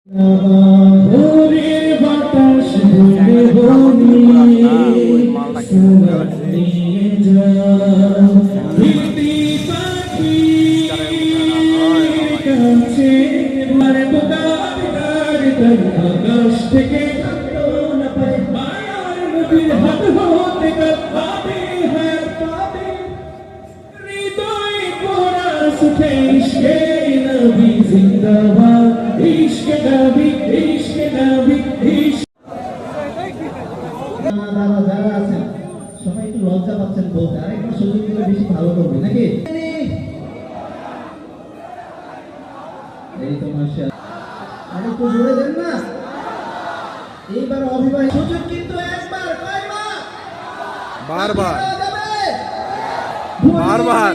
ভোরের বাতাস বলে বলে সুরাত নিয়ে যাও প্রীতি পাখির কাছে মারে বোকার তার আকাশ থেকে না পারে মায়ার নদীর হাত হতে কাঁদে হ্যাঁ পাবে হৃদয় পোড়া সুখে ইশকে নবী জিন্দাবাদ ইশক নবী ইশক নবী ইশক। যারা আছেন সবাই একটু লজ্জা পাচ্ছেন বলতে, আরেকবার সুযোগ দিলে বেশি ভালো করবে নাকি? এই তো মাশাআল্লাহ, আরেকটু জোরে দেন না। এইবার অবিবাহিত সুযোগ কিন্তু একবার কয়বার বারবার বারবার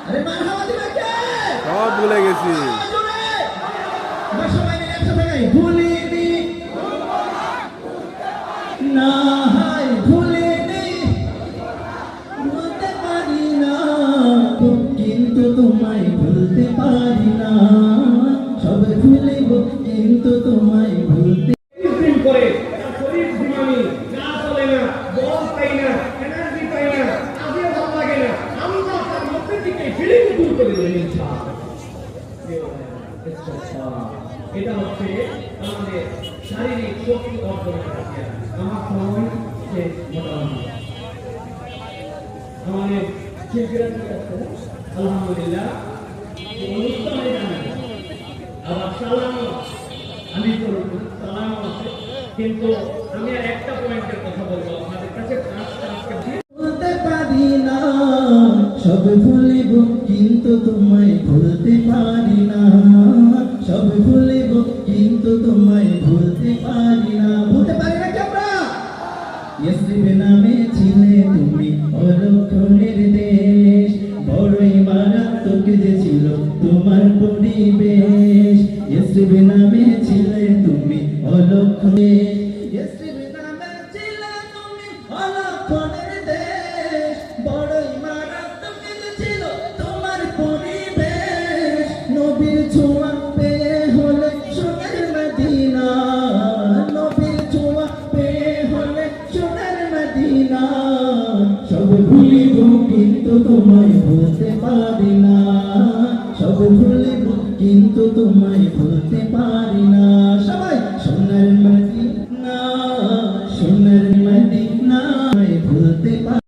আরে মারহাবা দিবে কে? সব ভুলে গেছি। সবাই মিলে একসাথে গাই ভুলিনি না হাই ভুলিনি ভুলতে পারি না কিন্তু তোমায় ভুলতে পারি না সব ভুলিব কিন্তু তোমায় ভুলতে করে শরীর ঘুমানি না চলে না বল পাই না এনার্জি পাই না আগে ভালো লাগে না আমরা তার মধ্যে থেকে ফিলিং দূর করে দিলেন ইনশাআল্লাহ। এটা হচ্ছে আমাদের শারীরিক শক্তি অর্জনের প্রক্রিয়া। আমার সময় শেষ মোটামুটি আমাদের শিল্পীরা ঠিক আছে আলহামদুলিল্লাহ অনুষ্ঠানে জানাই আবার সালামও আমি করব, সালামও আছে, কিন্তু আমি আর একটা পয়েন্টের কথা বলবো আপনাদের কাছে। বলতে পারি না সব ভুলিব কিন্তু তোমায় ভুলতে পারি না সব ভুলিব কিন্তু তোমায় ভুলতে পারি না। ভুলতে পারি না কি আমরা? ইসরিবে নামে ছিলে তুমি অলক্ষণের দেশ, বড়ই মারাত্মক যে ছিল তোমার পরিবেশ। ইসরিবে নামে ছিলে তুমি অলক্ষণের ইসরিবে নামে ছিলে তুমি অলক্ষণের দেশ, বড়ই মারাত্মক যে ছিল তোমার পরিবেশ। নবীর ছোঁয়া পেয়ে হলে সোনার মদিনা, নবীর ছোঁয়া পেয়ে হলে সোনার মদিনা। সব ভুলিব কিন্তু তোমায় ভুলতে পারি না সব ভুলিব কিন্তু তোমায় ভুলতে পারি